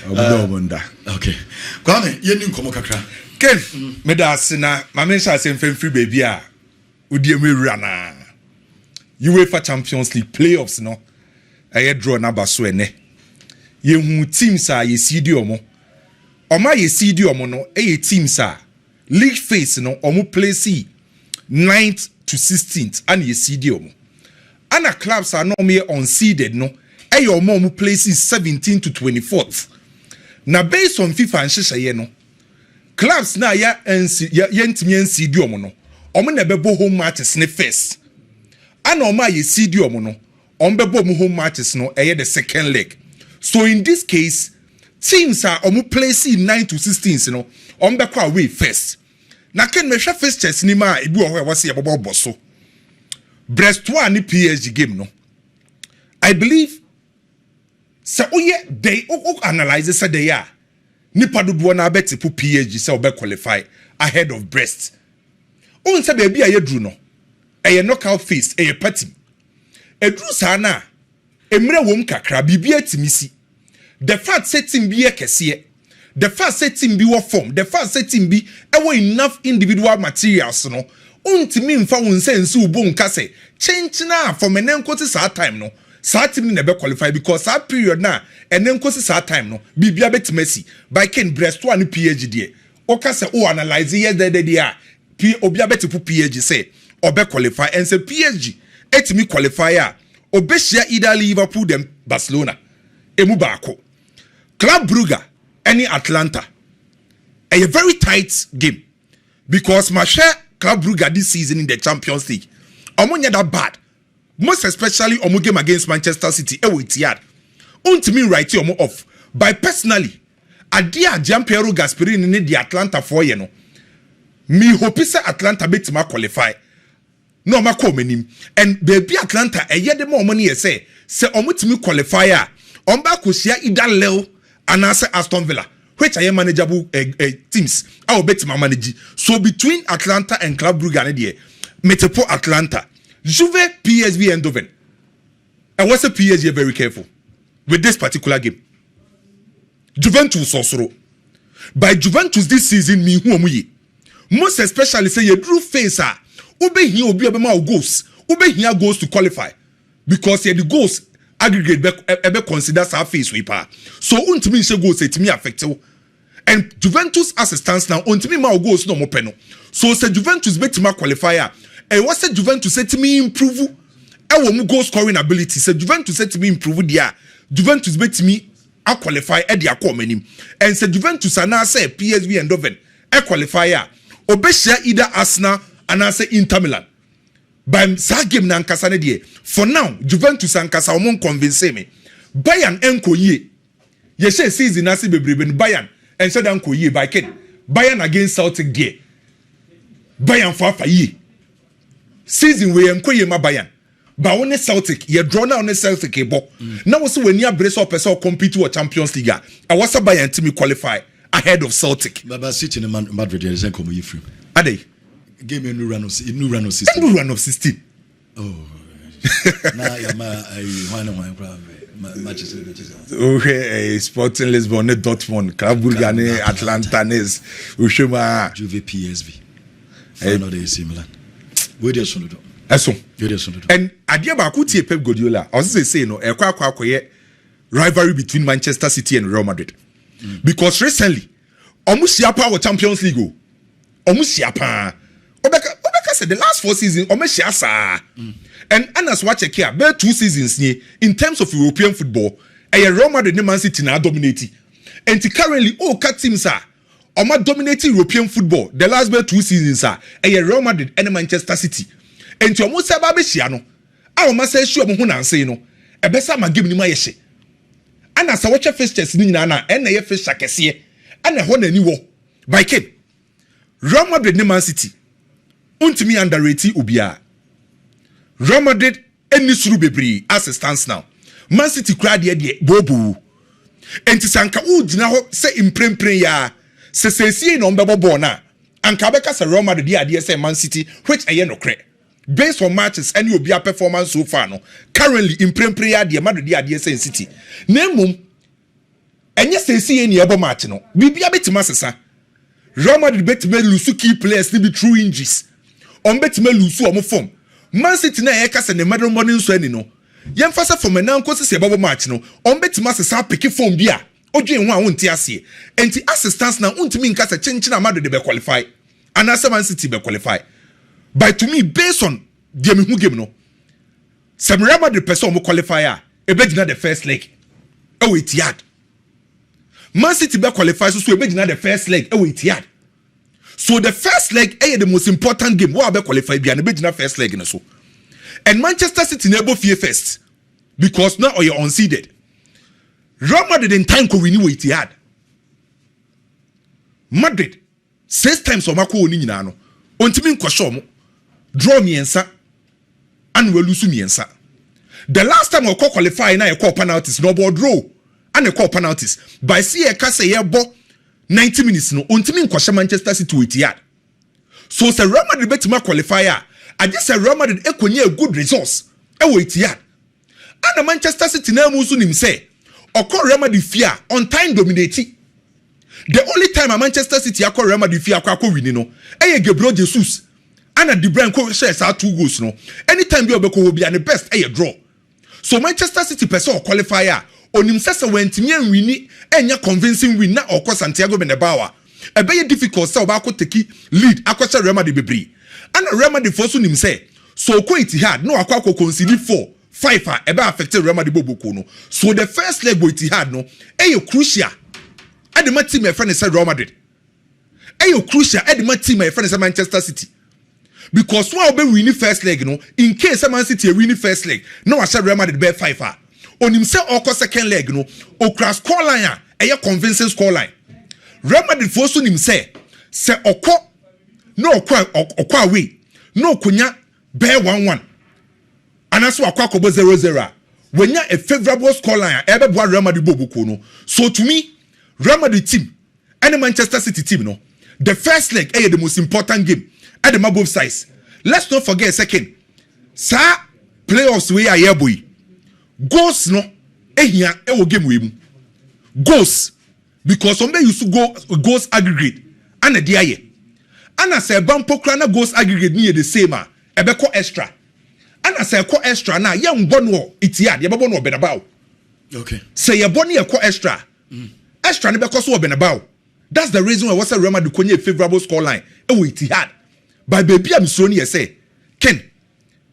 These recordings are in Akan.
Okay. Kwame, yeni nkomo kakra. Ken, me da sina, ma me sha say free baby a. Udi me rana. UEFA Champions League playoffs no. Aye draw na ba so ene. Ye hu teams a ye sidi omo. Oma ye sidi omo no, ye teams a league phase no omo play see 9th to 16th and ye sidi omo. Ana clubs are no me unseeded no. Aye omo play see 17th to 24th. Na based on FIFA and Shisha no, clubs na ya ntimi nsidi omo no. Omo na bebo home matches ne first. Ana oma ye sidi omo no. Omo bebo home matches no the second leg. So in this case, teams are omo play see 9 to 16 no. Omo beko away first. Na ken me hwe fixtures ni ma ebi wo wase ye bobo boso. Brest 1 ni PSG game no. I believe so they analyze say they are nipa dodo na beti pu PSG say obe qualify ahead of Brest. On say baby ayedru no. Eye knockout phase eye party. Edru sa na emre wom kakra bibia timisi. The fact setting bi ekese. The fact setting bi wo form. The fact setting bi ewo enough individual materials no. Untimi mfa won sense ubo nka say change na for menenko sa time no. Sa team ni nebe qualify because that period na enenkosi sa time no bibia betimasi by Ken Brest 1 PSG die oka se o analyze ye there obia betipu PSG say obe qualify and say PSG etimi qualify a obehia either Liverpool them Barcelona emu baako Club Brugge any Atlanta a very tight game because my share Club Brugge this season in the Champions League omonya that bad. Most especially on game against Manchester City, Etiad. Untimi write omo off. By personally, adia Gianpiero Gasperini ni the Atlanta for you know. Me hope say Atlanta bet ma qualify. No ma menim. And baby Atlanta ye de more money say omutimi qualifier. Omba kusia ida Leo and answer Aston Villa. Which are manageable teams. I will bet my manage. So between Atlanta and Club Brugge and the Metepo Atlanta. Juve, PSV, and Doven. And what's a PSG very careful with this particular game? Juventus also. By Juventus this season, me who am most especially say you drew face ube here obi abema goals. Ube here goals to qualify. Because the goals aggregate be consider our face sweeper. So untimi she goals it me affect you. And Juventus as it stands now, untimi ma goals no more peno. So say Juventus bet ma qualifier. And what said Juventus said to me improve? I will goal scoring ability. Said Juventus said to me improve there. Juventus bet me I qualify at the accommoding. And said Juventus and I say PSV and Doven. I qualifier. Obeshia either Arsenal and I say Inter Milan. By sa game na nkasa die. For now, Juventus and Kasa won't convince me. Bayern enko ye. Ye say season nasi bebrebe Bayern and said enko ye by Ken. Bayern against Celtic die. Bayern for ye. Season we enkoye ma Bayern ba won Celtic ye draw na on Celtic e bo na wo so wani abrace up person compete with Champions League I was Bayern team qualify ahead of Celtic Baba City in Madrid is enko you free ade game new run of 16 oh na ya ma one matches okay Sporting Lisbon Dortmund Club Brugge Atlanta nes Ushuma Juve PSV final day similar. And Adia Bakuti Pep Guardiola, I was say no, a rivalry between Manchester City and Real Madrid. Because recently, Omusiapa was Champions League. Omusiapa. Obeka said the last 4 seasons, Omesiasa. And Anas watch a care, bare 2 seasons in terms of European football, a Real Madrid and Man City now dominating. And currently, all cut teams are. Oma dominating European football the last 2 seasons are Real Madrid and Manchester City. And to almost say Babesiano, I almost say sure Mohuna say no. A besa ma give ni ma yeshe. And as I watch a fixtures ni na and a fish shakesi and a hone ni wo. By Ken Real Madrid and Man City. Untimi underrated ubia. Real Madrid any suru bebree as it stands now. Man City crowd ye bobu. And to sanka udina ho say imprempre ya. Se no mbebo na anka beka se Real Madrid dia say Man City which aye no kre based on matches and you be a performance so far no currently in prayer dia Madrid dia say City nemum enye sesi eni ebo match no bibia betima sesa Real Madrid betima lose key players ni be true injuries on betima lose o mo form Man City na e ka se ne medal money nso ani no yemfa from na nko se ebo match no on betima sesa pick form bia odwen ho a wonte ase enti assistance na untimi nka se chenchina Madrid be qualify and as Man City be qualify but to me based on the me hu game no some Real Madrid person mo qualifier e be gina the first leg e we Etihad Man City be qualify so e be gina the first leg e we Etihad so the first leg is the most important game what be qualify bia na be gina first leg no so and Manchester City na ebo fie first because now you're unseeded Real Madrid in time ko win we Etihad Madrid 6 times o mako oni nyina no ontimi nkosho mo draw miensa and we lose miensa the last time we qualify na e call penalties no ball draw and e call penalties by see e ka say ye bo 90 minutes no ontimi nkoshe Manchester City with Etihad so say Real Madrid betima qualifier I just say Real Madrid ekonye a good results e we Etihad and Manchester City na mu so nim say okọ Real Madrid fear on time dominating. The only time a Manchester City akọ Real Madrid fear akọ win no eye Gabriel Jesus and De Bruyne ko share sa 2 goals no anytime bi obeko obi and the best eye draw so Manchester City person qualifier onim sese wentimi anwini enya convincing win na okọ Santiago Bernabeu e be difficult say oba akọ take lead akọ Real Madrid bebre and Real Madrid for so nim say so ko Etihad no akọ concede 4-5 e be affect Real Madrid boboko no so the first leg with Etihad no eye crucial and the team my friend is Real Madrid. Ayo crucial and the team my friend is Manchester City. Because one will be winning first leg, in case Man City winning first leg, no I said Real Madrid be 5. On himself or second leg, or crash score line, a convincing score line. Real Madrid force on himself, say oko no okwa way, no kunya bear 1-1. And that's what Kwako 0-0. When you a favorable score line, ever boy Real Madrid bobuko. So to me, Real Madrid team and the Manchester City team, no. The first leg is the most important game at the both sides. Let's not forget second. Sir, playoffs we are here boy. Goals no, here will game we goals because some used to go goals aggregate and a dia. And I say bampo krana goals aggregate near the same ebeko extra. And I say ko extra na young bonwo Etihad ye bono Bernabeu. Okay. Say ye boni e ko extra. Extra ne because we Bernabeu. That's the reason why Real Madrid konye favorable score line e we Etihad. By baby am so ni say Ken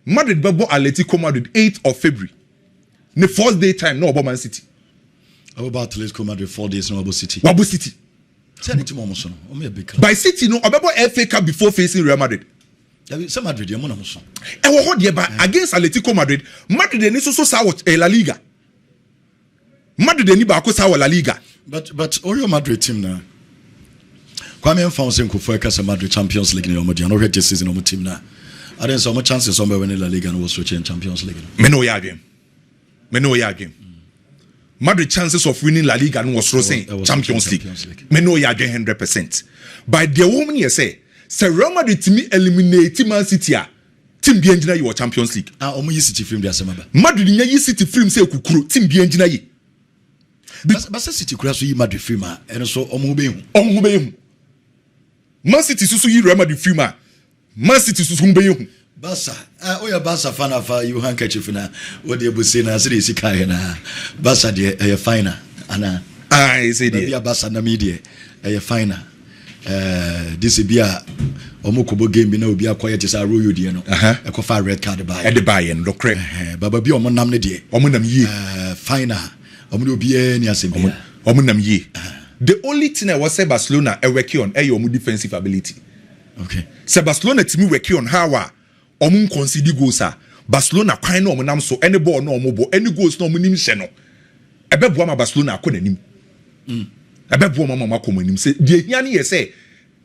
Madrid bebo Atletico Madrid 8th of February. Ne first day time no about Man City. About Atletico Madrid 4 days no about City. Wabo City. Say anything more so. O me big club. By City no obebo FA Cup before facing Real Madrid. Say Madrid e mo na mo so. E wo ho de ba against Atletico Madrid. Madrid ni so sa watch La Liga. Madrid ni ba ko sa La Liga. But Real Madrid team now. Kwame found some for Madrid Champions League in Omodia. No red season on team now. I didn't so much chances somewhere when La Liga and was switching Champions League. Me know ya game. Madrid chances of winning La Liga and was saying Champions League. Me know ya game 100%. By the woman you say Real Madrid team eliminate Man City team bi engineer you Champions League. Omo yi City film dia semaba. Madrid nya yi City film say kukuro team bi engineer yi. But City kura so yi Madrid film and so omo be hu. Man City susu yi Real Madrid film Man City susu be hu. Barca oya Barca fan afa you handkerchief na what dey be say na say dey sika he na Barca dey final ana say dey Barca na media final this be a omokobo game bi na obi akoye tisa royo die no ekofa red card ba e dey buy en do correct baba bi omo nam ne die omo nam yi final omo do bi e ni asem omo nam yi. The only thing I was say Barcelona working on your defensive ability. Okay. So Barcelona to me working on how omun concede goals Barcelona kwan no omunam so any ball no omubo any goals no omunim hye no. Ebebo ma Barcelona akọ nanim. Ebebo ma akọ nanim say the hia ne say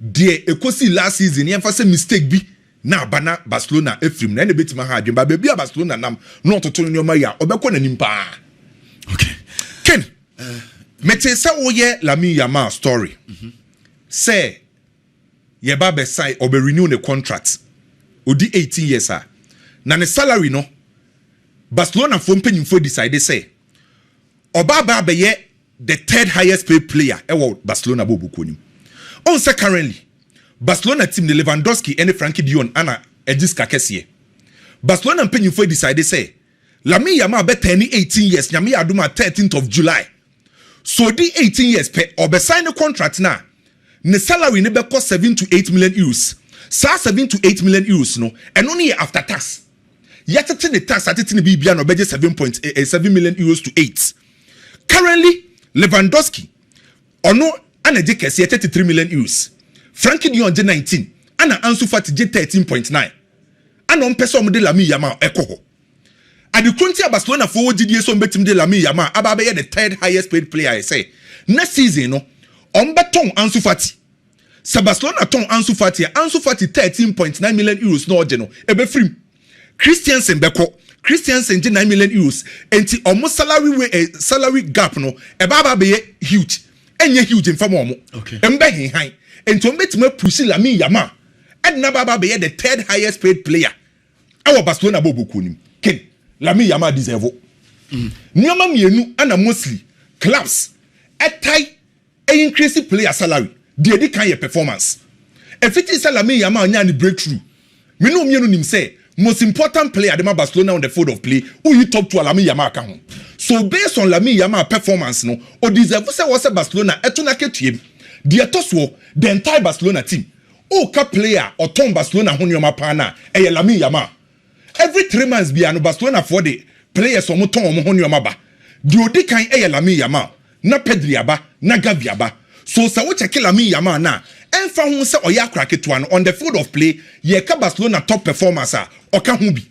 the ekosi last season yemfa say mistake bi na bana Barcelona efrim na betima ha adwen ba bia Barcelona nam no toto no ma ya obekọ nanim pa. Okay. Ken Mete say oye Lamine Yamal story. Say ye ba be sign or be renew the contract. Odi 18 years na ne salary no Barcelona for mpanyimfo decide say oba ba be ye the third highest paid player ever Barcelona bobukunim. On say currently Barcelona team the Lewandowski and Frankie de Jong ana ejiska kesiye. Barcelona penny for decide say Lamine Yamal be 18 years nyame aduma 13th of July. So the 18 years pe or sign a contract na ne salary ne be cost 7 to 8 million euros. Sa 7 to 8 million euros no and only after tax. Yet the tax at it in the BBA no be 7.7 million euros to 8. Currently Lewandowski ono ana je kesiye 33 million euros. Frankie de Jong 19 ana Ansu Fati 13.9. Ana on person de Lamine Yamal ekoho. At the current Barcelona for GDA so betim de Lamine Yamal ababe the third highest paid player I say. Next season no on beton Ansu Fati. Sa Barcelona ton Ansu Fati 13.9 million euros no oje no ebe free. Christiansen beko Christiansen 9 million euros enti almost salary gap no eba be huge. Enye huge in famo omo. Okay. Embe hin enti on betim push Lamine Yamal. Edna baba be the third highest paid player. Our Barcelona bobukunim. Ken Lamine Yamal deserve. Nyama mienu ana mostly clubs etai increase player salary. They can your performance. If it is Lamine Yamal nya ni breakthrough. Me no mienu nim say most important player at Barcelona on the field of play who you talk to Lamine Yamal kan. So based on Lamine Yamal performance no o deserve say was Barcelona etuna ketuem. The atoswo the entire Barcelona team. O ka player or Tom Barcelona honyoma pana e Lamine Yamal. Every 3 months be an Barcelona for the players or Tom honyoma ba. The odi kan e Lamine Yamal. Na Pedri aba, na Gavi aba. So sa wo check Lamine Yamal na enfa hu se oya kraketo an on the field of play ye ka Barcelona top performance a oka hu bi.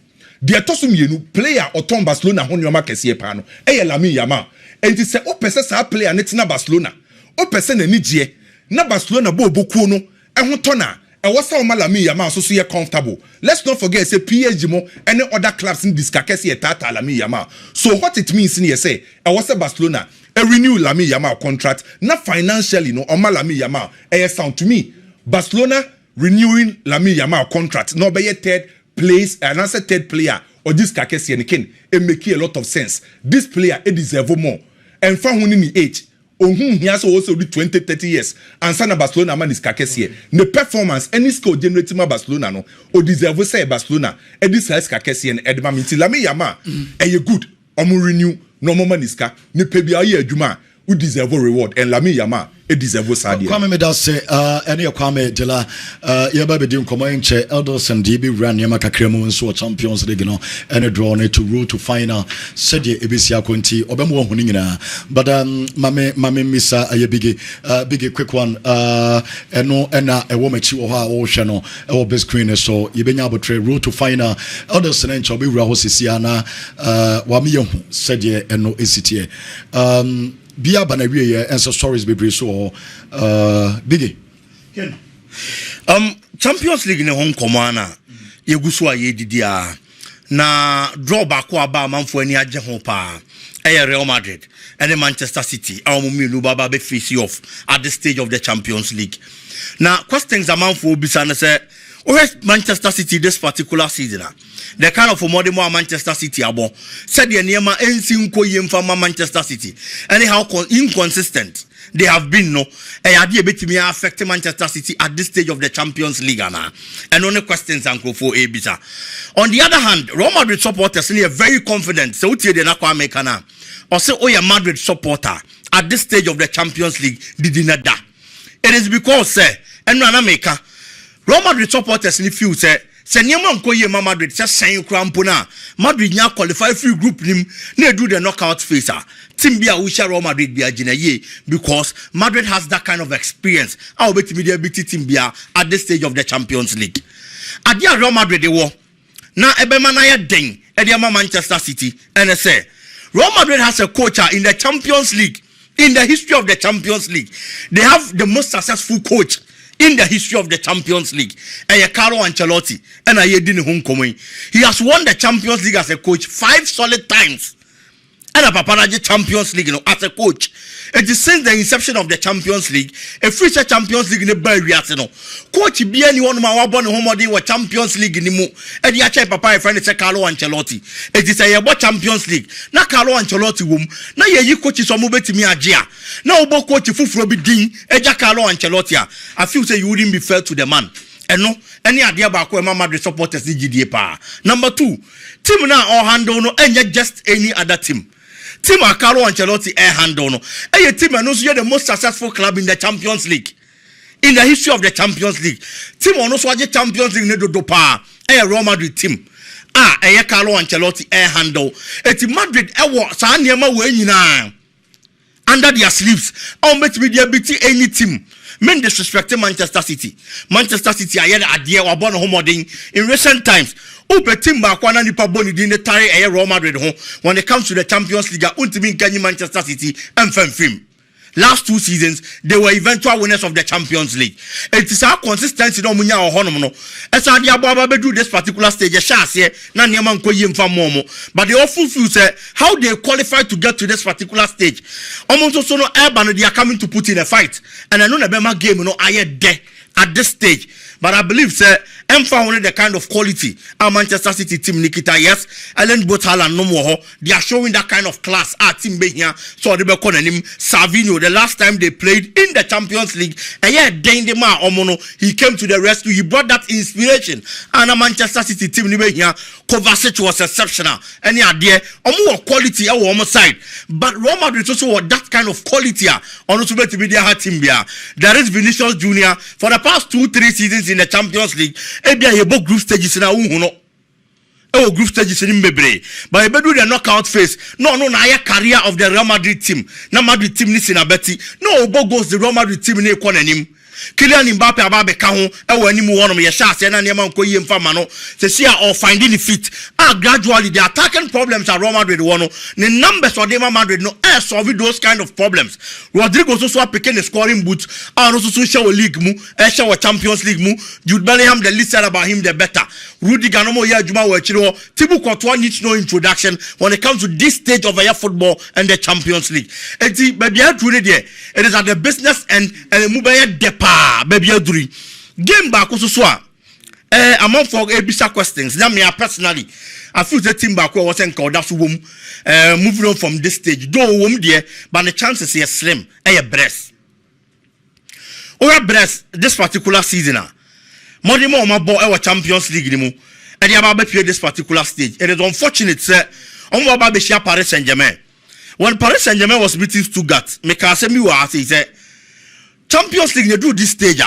The atoso mienu player or Tom Barcelona honyoma kese pa no e Lamine Yamal. Enti se o pese sa player netina Barcelona. O pese na nigye na Barcelona bo boku no ehun tona e wasa o Lamine Yamal so ye comfortable. Let's not forget say PSG mo any other clubs in discuss ye tata Lamine Yamal. So what it means in here say e wasa Barcelona e renew Lamine Yamal contract na financially no o Lamine Yamal e sound to me Barcelona renewing Lamine Yamal contract no be ye third place and answer third player or this kakesi and ken it make a lot of sense. This player it deserve more and fa hu ni age he has also do 20-30 years and sana Barcelona man is kakesi the performance any score generating Barcelona no o deserve say Barcelona e this size kakesi and Edma minti Lamine Yamal e good omo renew no more maniska ni pe bia ye adwuma who deserve reward and Lamine Yamal e deserve sadia. Kwame me that say any Kwame Dela ye ba be di nkomo enche Edilson DB run yama kakremu nso Champions League no and draw ne to road to final said ye ebesi akonti obemo hunu nyina but mame misa aye Biggy quick one eno na ewo machi wo ha wo hwe no ewo best screen so ye benya abotre road to final Edilson enche obi wura ho sisia na wa me yehu said ye eno esitie Bia Banawie and so stories be so Biggy. Champions League in Hong Kong ye guswa ye didia na draw back aba manfo ani agye ho pa Real Madrid and Manchester City awumilu baba be face off at this stage of the Champions League. Now questions amanfo bisa na say Manchester City this particular season the kind of modern Manchester City abo said the name ensi nko yem from Manchester City anyhow inconsistent they have been no ade betimi affect Manchester City at this stage of the Champions League and only questions and for Ebisa. On the other hand, Real Madrid supporters are very confident so tie de na Kwame kana or say Madrid supporter at this stage of the Champions League did not da. It is because say na make Real Madrid supporters in feel say nyama nko ye Madrid say sen krampo na Madrid nya qualify free group nim na do the knockout phase team bia we share Real Madrid bia gina ye because Madrid has that kind of experience how betimi dey beat team bia at this stage of the Champions League adia Real Madrid dey wo na ebema na ye den e dey Manchester City and say Real Madrid has a coach in the Champions League in the history of the Champions League they have the most successful coach in the history of the Champions League. Carlo Ancelotti and he has won the Champions League as a coach 5 solid times. and a Papanaji Champions League, as a coach. It is since the inception of the Champions League, a future Champions League in the Berry Arsenal. Coach be anyone my born home or Champions League in the Mo, and the Papa friend is Carlo Ancelotti. It is a Champions League. Now Carlo Ancelotti womb. Now you coaches are moving to me Ajia. Now coach Fufu be Dean, Eja Carlo Ancelotti. I feel say you wouldn't be fair to the man. And no, any idea about where Madrid supporters GDA power. Number 2, team now all handle no, and yet just any other team. Team Carlo Ancelotti air handle no. And your team and also the most successful club in the Champions League. In the history of the Champions League. Team on also the Champions League do power. A Real Madrid team. A Carlo Ancelotti air handle. Et Madrid sa niema we nyina under their sleeves. I'll make media beat any team. Men disrespecting Manchester City. Manchester City are idea or born home in recent times. Upe team ba kwa na nipa boni din the tare a Real Madrid home when it comes to the Champions League. Ultimate Kenny Manchester City and film. Last 2 seasons, they were eventual winners of the Champions League. It is our consistency no munya or honomo. As I do this particular stage, but they often feel how they qualify to get to this particular stage. Almost also no Eben they are coming to put in a fight. And I know the Bema game, I there at this stage. But I believe, sir, found the kind of quality our Manchester City team Nikita, yes, Ellen Botalan no more. They are showing that kind of class. Our team be here. So they be calling him Savino. The last time they played in the Champions League, and yeah, Dendema Omono, he came to the rescue. He brought that inspiration. And our Manchester City team be here. Kovacic was exceptional. And yeah, there, more quality our almost side. But Real Madrid also was that kind of quality. On also to be their team here. There is Vinicius Junior for the past 2-3 seasons in the Champions League. Ebia yebo group stages na uhuno. Group stages in Mebre. But ebe do the knockout phase. No, na ya career of the Real Madrid team. Na Madrid team ni sinabeti. No, obo goes the Real Madrid team ni ekwana nim. Kylian Mbappe ababe ka ho ewo animu wono ye sha ase na niam nko yie mfa ma no se sia or finding the fit gradually the attacking problems at Real Madrid wono the numbers of Real Madrid no solve those kind of problems. Rodrigo so picking the scoring boot no so show league mu show Champions League mu. Jude Bellingham, the least said about him the better. Rudiger no more juma we chiro Thibaut Courtois needs no introduction when it comes to this stage of football and the Champions League. Eti baby truly there it is at the business and move baby aduri game back also so among for ebisa questions na me personally I feel the team back was en called that moving on from this stage though there but the chances are slim breast this particular season more my boy our Champions League and they about play this particular stage. It is unfortunate on about be share Paris Saint-Germain when Paris Saint-Germain was beating Stuttgart make us say me wa say Champions League they do this stage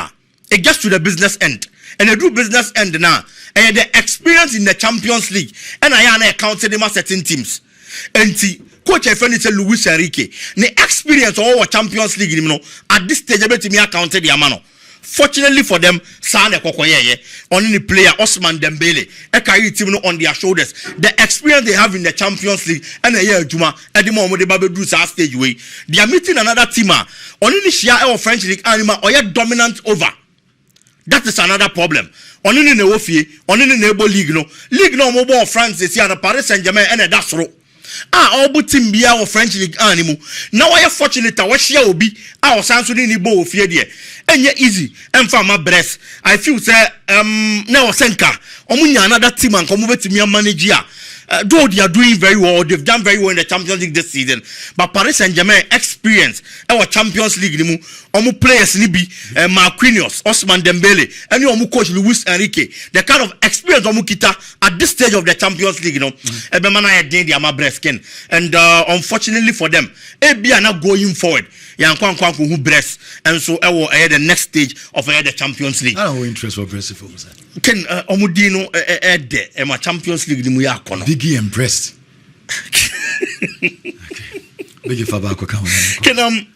it gets to the business end and they do business end now and the experience in the Champions League and I counted them as certain teams and coach I friend is Luis Enrique the experience all Champions League at this stage about me counted the amano. Fortunately for them, Sane Kokoye, only the player Osman Dembele, carry team on their shoulders. The experience they have in the Champions League and a year Juma, at the moment they baby do stage way. They are meeting another team. Only the share of French League animal or yet dominant over. That is another problem. Only in the Wofie, only in the neighbor league no mobile France is here Paris Saint-Germain and a that's all but team be our French League animal. Now I am fortunate I share will be our Sansuni Nibo of here. And yet easy and for my breast. I feel say now Senka Omunya another team and come over to me manager. Though they are doing very well, they've done very well in the Champions League this season. But Paris Saint-Germain experience our Champions League nimu omu players nibi Marquinhos, Osman Dembele, and you omu coach Luis Enrique. The kind of experience omu kita at this stage of the Champions League, Ebemana they are my breast skin. And unfortunately for them, Ebi are not going forward. Yankwan who breast and so I the next stage of the Champions League. I don't have interest for breast for Ken Omudino my Champions League nimu ya kono. Biggy and breast. Biggy Fabako come. Can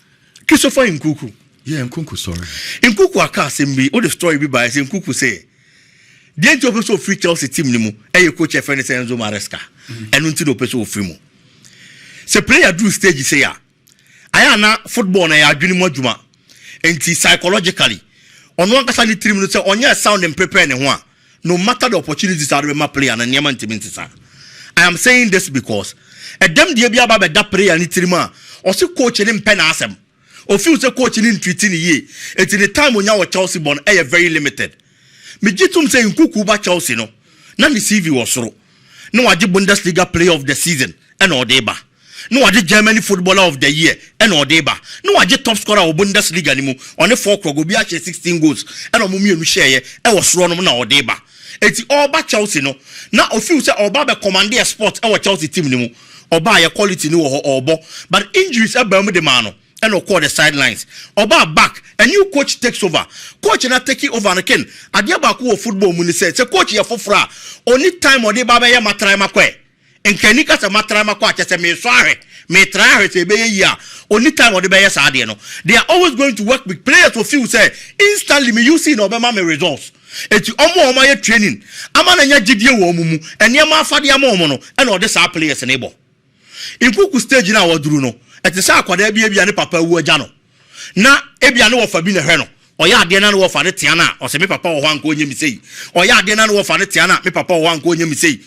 Christopher Nkuku. Yeah, Nkuku story. Nkuku akasembi all the story be by say Nkuku say the end of so free Chelsea team nimu coach e friend Enzo Maresca and until the person free mo. Se player do stage say ya ayana football na ya adwini mo adwuma enti psychologically ono ankasa ni team no say onya sound and prepare ne ho a no matter the opportunities are my player na niam ntimi ntisa. I am saying this because Edem de bia ba be da prayer ni tirima o se coach ni mpe na asem o feel say coach ni ntwiti ni ye enti the time onya wo Chelsea born very limited me gitum say nkuku ba Chelsea no na ni CV wo soro no wage Bundesliga player of the season and odeba no wage Germany footballer of the year and odeba no wage top scorer of Bundesliga ni mu on 4 krogo bi a 16 goals and omumienu share e wo soro no na odeba eti oba Chelsea no na o feel say oba be command a sport e wo Chelsea team ni mu oba ya quality ni wo obo but injuries aba mu de man no and o call the sidelines oba back a new coach takes over coach na taking over again adia ba ko football mu ni say coach ya fofora only time o de ba ya matrai makwe enkani ka se matrai makwa achese me so ahwe me try ahwe se be ya only time o de ba ya sa ade no they are always going to work with players who feel say instantly me you see no be ma me results eti omo ya training ama na nya gidie wo mu ene ma afade ama omo no e na o de sa players ne bo Inkuku stage na waduru no eti sa akwada bia ne papa wu agya no na ebia ne wofa bi ne hwe no oya ade na ne wofa ne tia na o se me papa wo hwan ko onye mi sei oya ade na ne wofa ne tia na me papa wo hwan ko onye mi sei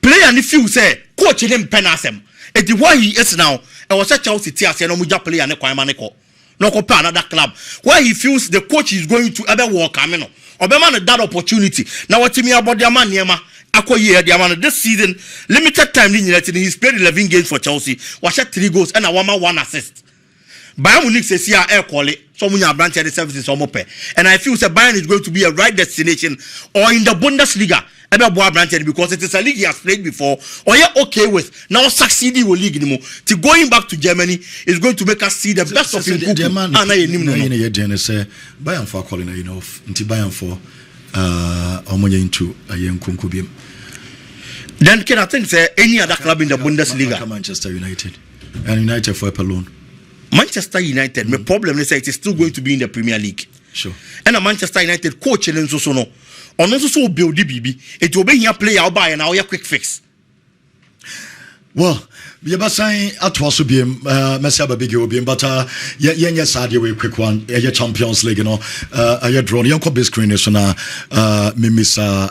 player ni feel say coach ne mpe na asem eti why he is now e was a Chelsea tia se no mu ja player ne kwan ma ne ko no ko pa another club where he feels the coach is going to ever work ameno obema no that opportunity na watimi abodi ama niema akoye the man this season limited time ni nyina he's played 11 games for Chelsea was shot 3 goals and a 1 assist Bayern Munich says here air call it so many branch the services omope and I feel say Bayern is going to be a right destination or in the Bundesliga ebe boa branch because it is a league he has played before or you okay with now succeeding with league anymore to going back to Germany is going to make us see the best of him and I say Bayern for calling enough nti Bayern for omonye into ayenkunku biem. Then can I think say any other club in the Bundesliga? Manchester United and United for alone. Manchester United, my problem is that it is still going to be in the Premier League. Sure. And a Manchester United coach and so no. On also so build BB. It will be here player or buy and now quick fix. Well, we are saying at was be Messiah Biggy will be but yes we quick one Champions League no a draw yanko base screen so na mimisa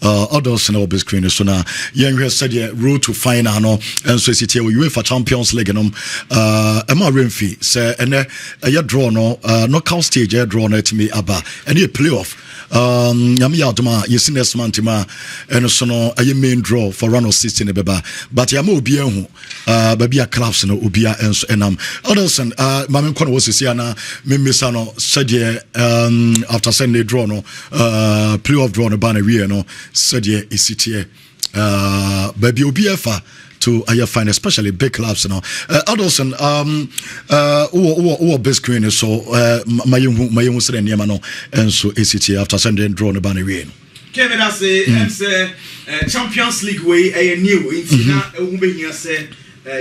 others no base screen so na yen said road to final no and so city UEFA Champions League no ma remfi say and a draw no knockout stage draw no to me aba and a playoff yami adoma yesin next month ma and so no a main draw for round of 16 beba but yama obi ehu baby a clubs no obi a enso enam Edilson mame kono was see na memisa no said after Sunday draw no playoff draw no ban we no said isitie baby obi efa to a fine, especially big clubs now. Edilson, best screen so my young said Yamano and so ACT after sending drawn a banner win. Kevin, I say, Champions League way a new in say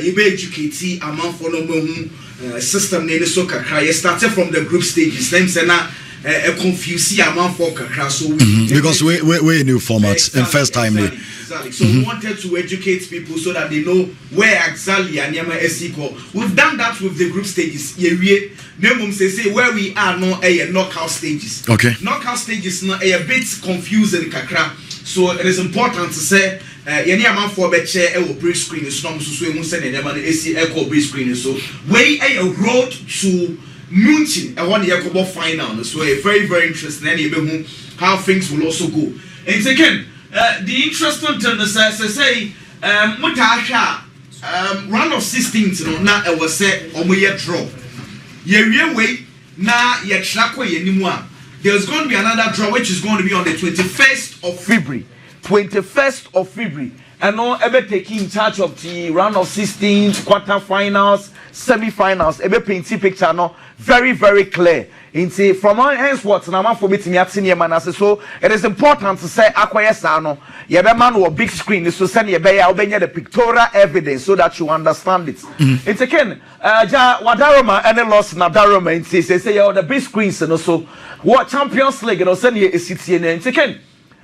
you be educate a month for no system name soccer cry started from the group stages. Them say na a confuse amount for kakra so because we new formats and first time exactly. So we wanted to educate people so that they know where exactly Anyama is equal. We've done that with the group stages. Say where we are now a knockout stages. Okay. Knockout stages now a bit confusing kakra. So it is important to say Anyama for betche a brick screen so we send Anyama AC echo brick screen so way a road to Munchen, I want the Yakobo final. So very, very interesting. And how things will also go. And second, the interesting thing is say, Mutasha, round of 16, now I was said, or we draw. Ye wait, now yet Shlako anymore. There's going to be another draw, which is going to be on the 21st of February. 21st of February. And now ever taking charge of the round of 16, quarterfinals, semi-finals. Ever painting picture no very, very clear. Into from our henceforth, now man for meeting at senior man. So it is important to say acquire sano. You be man or big screen. So send you be the pictorial evidence so that you understand it. It's again, Wadaroma any loss na Daroma. It's say you the big screens and also what Champions League and send you a city and it's again.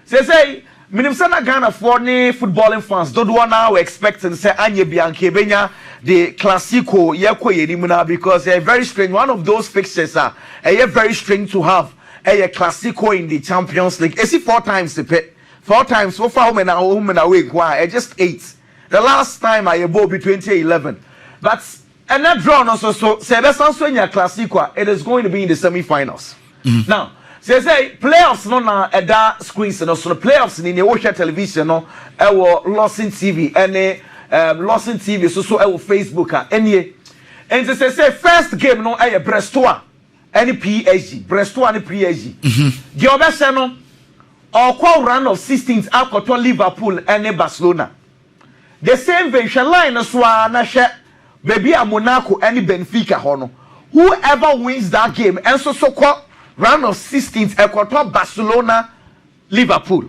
Say. Minimsana Ghana for any footballing fans don't want now expecting say Anye Bianchi Benya the Classico Yako Yedimuna because they're very strange. One of those fixtures are very strange to have a Classico in the Champions League. Is it 4 times the pay? 4 times so far home and away just 8. The last time I bought between 2011. But another draw also so Sebesansonia Classico, it is going to be in the semi-finals. Now, say playoffs no na eda screens no so playoffs in the Ocean television no Lawson TV and Lawson TV so Facebook any and say first game no Brestoa any PSG Brestoa any PSG the obese no or round of 16th out Liverpool and Barcelona the same venture line so na she baby a Monaco any Benfica hono whoever wins that game and so round of 16th Equator Barcelona Liverpool.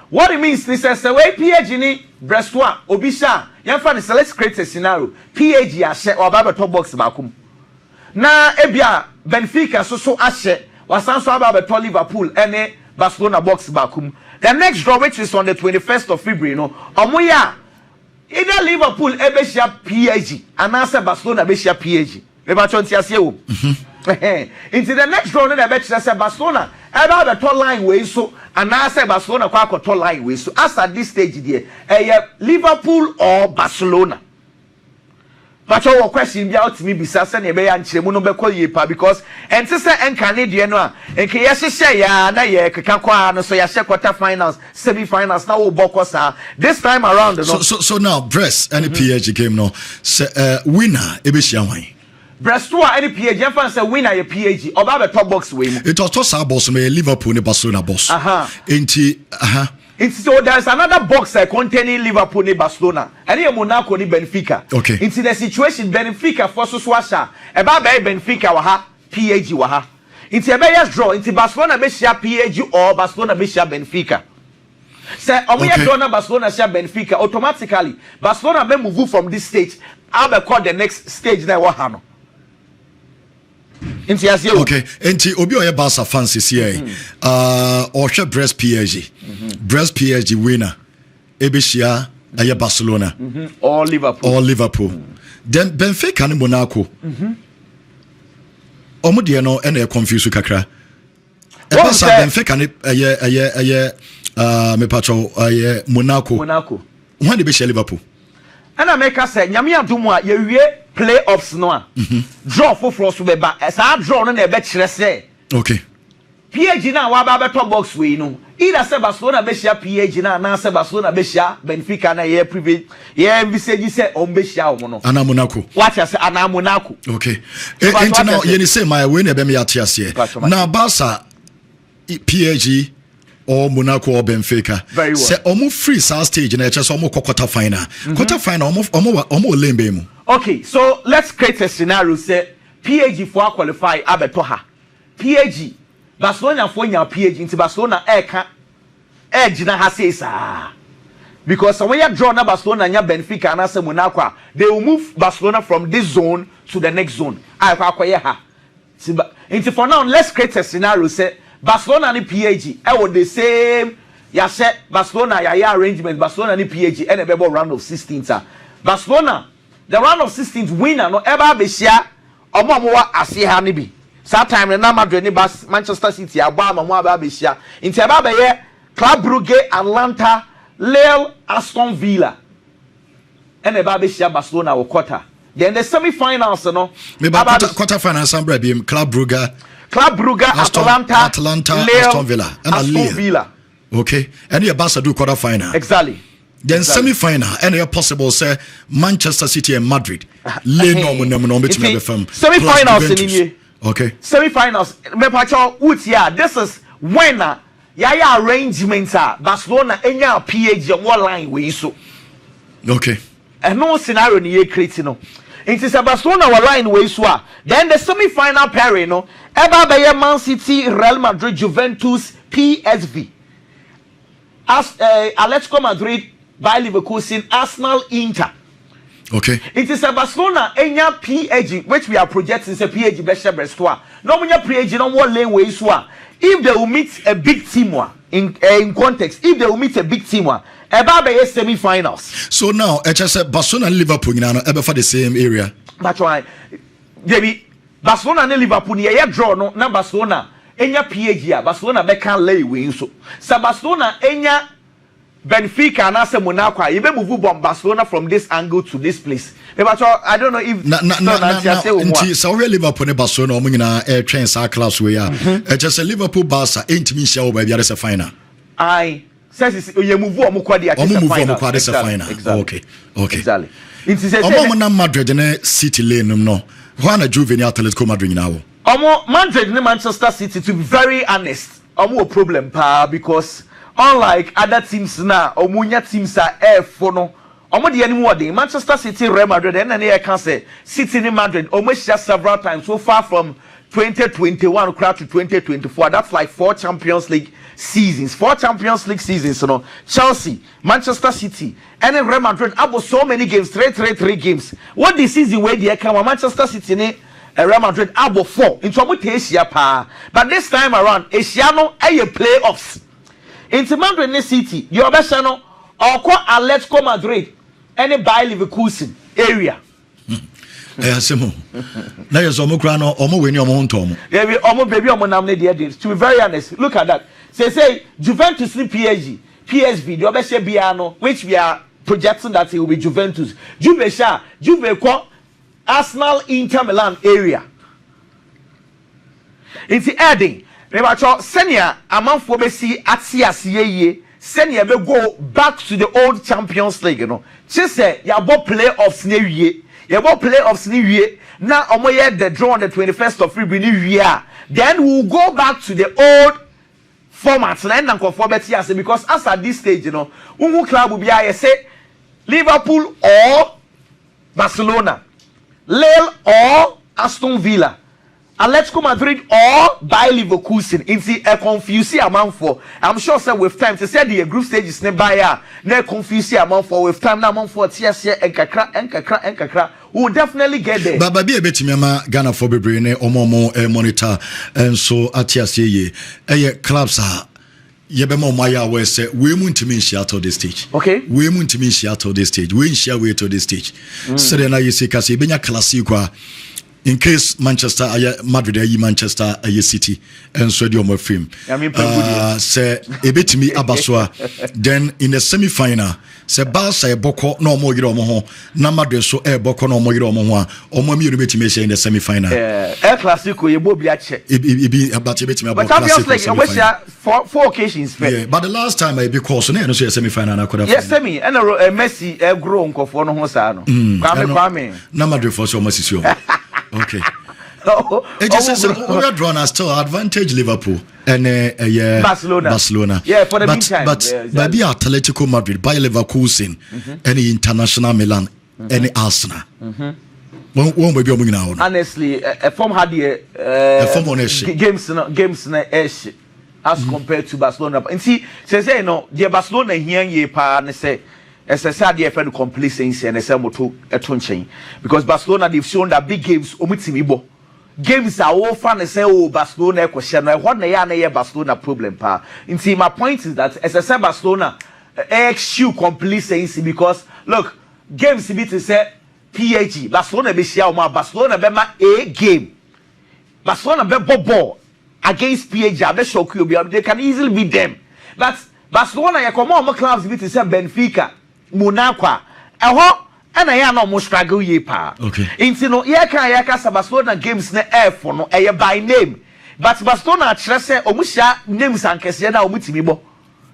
What it means is the way PSG ni Brestoa Obisha Yanfa the let's create a scenario PSG ashe or baba top box bakum na ebia Benfica so ashe wasan so baba top Liverpool and Barcelona box bakum. The next draw which is on the 21st of February no omoya either Liverpool ebeshia PSG and answer Barcelona beshia PSG. Into the next round, I bet you say Barcelona. About the top line way so, and I say Barcelona quite top line way so. As at this stage, there, Liverpool or Barcelona. But your question be out to me besides any way and Chemuno call you because and sister and Canadian and Kayasha say ya na ye Kakwa so ya quarter finals, semi-finals now Bokosa. This time around, so now Brest and the PSG game no winner Ebishiawai. Brestoa any PSG fans say winner your PSG or the top box way. It was toss our boss me Liverpool ni Barcelona boss. It's so there's another box containing Liverpool ni Barcelona and Monaco ni Benfica. Okay. Into the situation Benfica forces Swasha about Benfica waha PSG waha. Into a best draw into Barcelona be share PSG or Barcelona be share Benfica. Say we draw na Barcelona share Benfica automatically Barcelona may move from this stage. I'll be called the next stage na wahano. Okay, enti obi oye Barca fans here. Or Brest PSG. Brest PSG winner. Ebishia aye Barcelona. Or Liverpool. Then Benfica and Monaco. Omo de no ene confuse kakra. Barca Benfica ni aye me patro aye Monaco. When they be Liverpool. And I make us say nyame adumwa ye wie playoffs no a draw for so be ba esa draw no na be kire say okay PSG na wa ba top box we no either say Barcelona be share PSG na say Barcelona be share Benfica na ye private ye envisage say on be share omo no ana Monaco what you say ana Monaco okay enti now ye ni say my we na be me atiase na Barca PSG or Monaco or Benfica. Very well. Say almost free stage in HS almost quarter final. Quarter final almost lembe. Okay, so let's create a scenario. Say PSG for qualify abetoha. PSG Barcelona for nya PSG into Barcelona edge na hasesa. Because when you draw na Barcelona nya Benfica and say Monaco, they will move Barcelona from this zone to the next zone. Into for now, let's create a scenario. Say Barcelona and PSG, was the same. Ya said Barcelona, ya arrangement. Barcelona and PSG, and a round of 16. Barcelona, the round of 16 winner, no ever be share. Omoa Asiha nibi. Sometime na Madrid ni Manchester City, Abama Moa be share. In Tababe, Club Brugge, Atlanta, Lille, Aston Villa, and a baby share Barcelona or quarter. Then the semi-finals, no. Quarter finals, Club Brugge. Club Brugge, Atlanta, Lille, Aston Villa, and Aston Villa. Okay, and your Barca do quarter final. Exactly. Then semi-final, and your possible say Manchester City and Madrid. Semi-finals in okay. Semi-finals. This is when yaya arrangements are Barcelona and your PSG on one line way so. Okay. And no scenario ni creating no. It is a Barcelona line way so. Then the semi-final pairing no. Eba by Man City, Real Madrid, Juventus, PSV. As Atletico Madrid, by Leverkusen, Arsenal, Inter. Okay. It is a Barcelona enya PSG, which we are projecting as a PSG best Brestoa. No more PSG, no more lane way so. If they will meet a big team in context, if they will meet a big team about the semi-finals. So now, just Barcelona and Liverpool ever for the same area. That's why, Debbie, Barcelona and Liverpool, yeah, draw no, na Barcelona, enya PSG, Barcelona be can lay win so. Barcelona enya Benfica and as Monaco, you be move Barcelona from this angle to this place. I don't know if so Liverpool and Barcelona omuna train sa class we are. Just a Liverpool Barca ain't me show baby as a final. I says you move on kwadi at a final. Okay. Exactly. It is a Madrid and City lane no. Juana Juvenile Atletico Madrid now. Madrid and Manchester City, to be very honest, a problem because unlike other teams now, Omunya teams are for no. The anymore day Manchester City, Real Madrid, and I can say City in Madrid almost just several times so far from 2021 to 2024. That's like 4 Champions League seasons. 4 Champions League seasons, you know. Chelsea, Manchester City, and then Real Madrid about so many games, 3 games. What this season where they come Manchester City Real Madrid about 4 into Asia pa. But this time around, Asiano a playoffs. Into Madrid City, your best channel or Atletico Madrid any by Leverkusen area. Simo. Now you're some crano omo when you're on Tom. Yeah, we almost baby to be very honest. Look at that. Say Juventus in PSV, the other Biano, which we are projecting that it will be Juventus. Juve Arsenal Inter Milan area. It's adding. Remember, senior amount for Messi at CSA. Senior will go back to the old Champions League. You know, just say you have playoffs near year. You have playoffs near year. Now, the draw on the 21st of February. Then we'll go back to the old format. Because as at this stage, you know, who club will be I say Liverpool or Barcelona. Lille or Aston Villa, Atletico Madrid or Bayer Leverkusen. It's a confusing amount for. I'm sure sir with time to say the group stage is nearby. Ne confusing amount for with time now amount for TSC and kakra. We'll definitely get there. But be a bit me Ghana for Bebrine omo monitor and so at TSC clubs are. Yebemo Maya we say we want to mean share to this stage. Okay. We want to mean share to this stage. We share way to this stage. So then you say kasi benya classic in case Manchester Madrid Manchester City and so the film. Say a bit me abaswa then in the semi-final say Barca boko no mo yiro mo ho na Madrid so boko no mo yiro mo ho o mo mi bit me in the semi-final. El Clasico ye bo bi ache. Ibi about bit me about Clasico. 4 occasions. Yeah, but the last time I be cause no say semi-final na could have. Yes, semi and Messi grow nkofo no ho sa no. Kwame. Na Madrid for so much okay. It just says we are drawn as still advantage Liverpool and Barcelona. Yeah, for the meantime. But maybe Atletico Madrid, Bayer Leverkusen, any International Milan, any Arsenal. One baby oming now. Honestly, a form had games na esh as compared to Barcelona. And see, say no, the Barcelona here ye pa ne say. As I said, they have complacency and because Barcelona they've shown that big games games are all fun and say Barcelona question what na Barcelona problem pa. See, my point is that as I said Barcelona eschew complacency because look games to say PSG Barcelona be share Barcelona be ma a game Barcelona be ball against PSG be shock you they can easily beat them but Barcelona ya come on clubs to say Benfica Monaco and I no more struggle ye pa. Okay. Into no yaka Barcelona games na for no by name. But Barcelona say omusha names and kese na omutimi bo.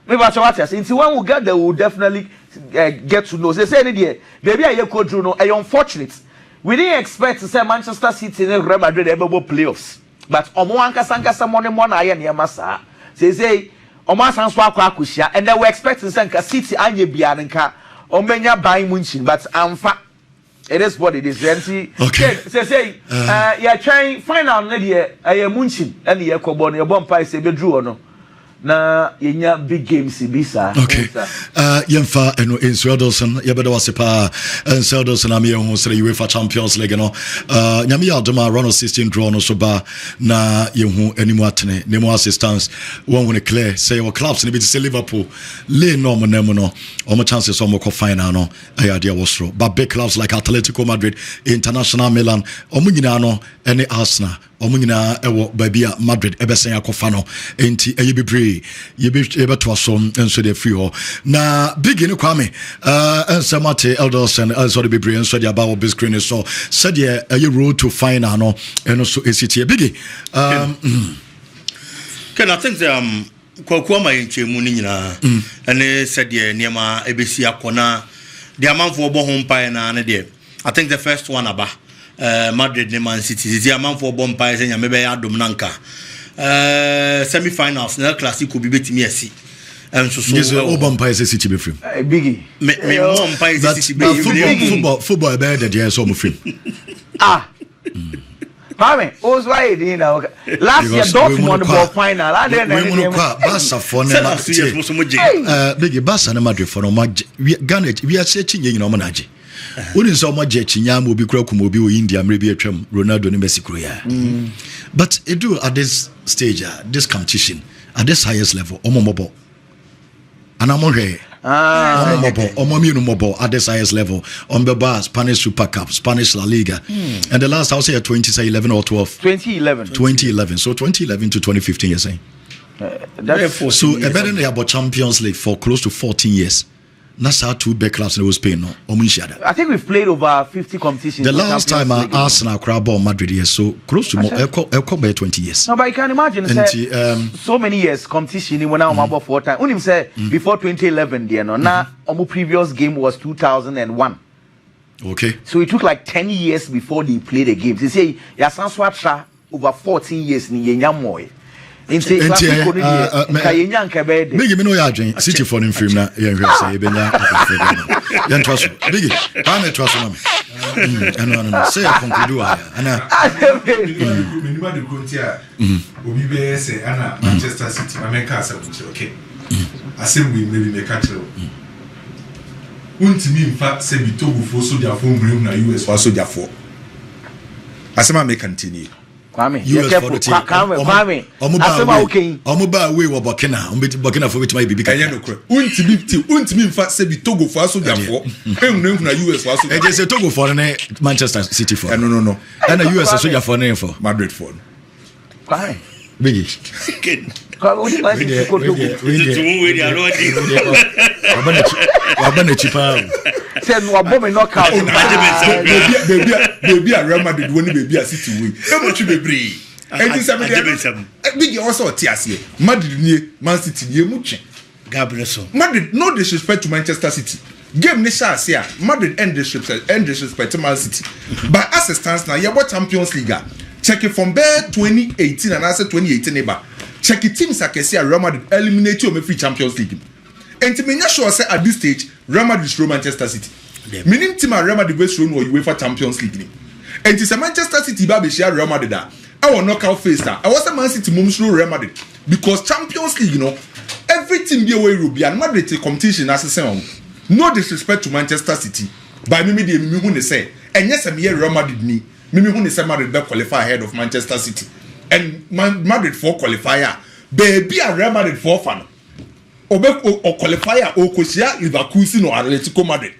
Maybe what you say. Into when we get there we'll definitely get to know. They say there baby I could do no unfortunate. We didn't expect to say Manchester City and Real Madrid ever playoffs. But omo ankasa money na aye na masa. Say Oma Sanso Akushia, and they were expecting Sanka City and Bianca, Omenya buying Munchin, but Amfa. It is what it is. Okay. Say, you're trying find out I am Munchin, and the Ecobon, your bonfire say bedrew or no. Na yenya big games bisa. Okay. Yemfa eno Edilson yebeda wasepa Edilson ami ho sere UEFA Champions League no. Nyame adoma round of 16 draw no so ba na yehu animu atene nemu assistance one when clear say our clubs ni be say Liverpool lay no mo nemu no omo chances omo ko final no ayade wasro but big clubs like Atletico Madrid, International Milan omo nyina no ene Arsenal ɔmo nyinaa ɛwɔ baabi a Madrid ɛbɛsɛn akɔfa no enti ɛyɛ bebree yɛbɛtoa so nso de free hɔ na Biggy ne Kwame nsɛm ate Edilson nso de bebree nso de aba wɔ big screen so sɛdeɛ ɛyɛ road to final no ɛno so ɛsitie Biggy Ken, I think Kweku ma yenchemu ni nyina ene said niema ebesi akona the amount for bo home pie na ne de I think the first one aba Madrid ne Man City the amount for bomb pie say nyame be adom nanka semi-finals na classico bi betimi asi enso so bomb pie say City be free Biggy me bomb pie say City be football be there so mo free Kwame, who's why you know? Last year, Dortmund won the ball final. I didn't know. Barca for Biggy Barca and Madrid for no Ghana. We are searching you know manager. When is so much Chinyam will be Kweku will be India, maybe Ronaldo and Messi Korea. But it do at this stage, this competition, at this highest level, Omomobo. And I'm okay. Mobile at this highest level on the bar, Spanish Super Cup, Spanish La Liga, and the last I'll say 2011 or 12. 2011. So 2011 to 2015, you're saying. So a better than about Champions League for close to 14 years. That's how two big clubs in Spain. No, I think we've played over 50 competitions. The last time Arsenal crowd Madrid years, so close to more 20 years. No, but you can imagine so many years competition when I'm about 4 times. Only say before 2011, there no. Now our previous game was 2001. Okay. So it took like 10 years before they played the games. They say Yasanswatra over 14 years ni yenyamoy. Biggy me no ya adwen City for no film na ye hwe say ebenya yan twaso Biggy Kwame twaso na me no say conclude wa ana minimum de kontia obi be say ana Manchester City America say okay asem we maybe make catch untimi mfa say bi Togo fo so dia fo mbrem na US fo so dia fo asem make continue Kwame, US for the team. Kwame. Omuba we wo Burkina for which my bibi kan. No kro. Untimi mfa se bi Togo for aso diafo. Ehunu na US for aso. E je say Togo for na Manchester City for. No. And the US aso diafo na for Madrid for. Kwame. Biggy. Kwame, what do you think Wabana chipa. Say no bomb knockout. Baby Real Madrid woni baby City we. E mo twi bebre. Enti Biggy also tiase. Madrid nie Man City nie mu twe. Gabriel so. Madrid no disrespect to Manchester City. Game ni sha ase a Madrid end disrespect to Man City. By assistance now you about Champions League. Check it from there 2018 and I said 2018 eba. Check it teams akese Real Madrid eliminate you free Champions League. And to me, sure say at this stage, Real Madrid throw Manchester City. Meaning team Real Madrid go through no UEFA Champions League. And to say Manchester City baby share Real Madrid da. I will knockout phase da. I was a Man City mum through Real Madrid because Champions League, you know, every team be away Ruby Madrid take competition as a same. No disrespect to Manchester City. By me who say, and yes, I'm here Real Madrid ni. Me who say Madrid be qualify ahead of Manchester City. And Madrid for qualifier. Baby a Real Madrid for fan. O qualifier o kosia Leverkusen or Atletico Madrid.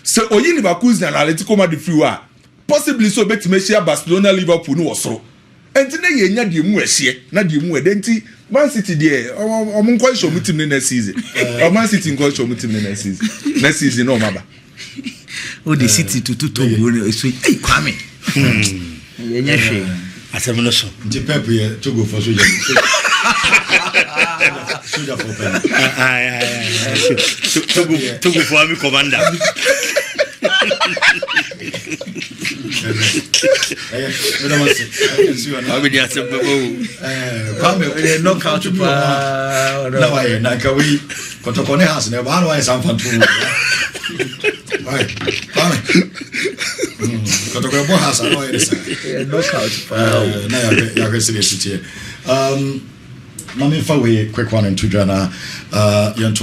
So oyi Leverkusen and Atletico Madrid free wa. Possibly so betime share Barcelona Liverpool no so. Enti na ye nya de mu ehye na de mu edenti Man City there o mo nko show mutim next season. O Man City nko show mutim next season. Next season no maba. O the City to Togo so Kwame. Ye nya hwe. Asem no so. Nti Pep ye Togo for so Soja for pen. Togo for army commander. Kwame knockout na why na ka we kotokone house na ba no why sam fantu. Right. Kwame. Kotokone house no why is knockout. Na ya ga serious here. Mami fa we quick one and two jana yan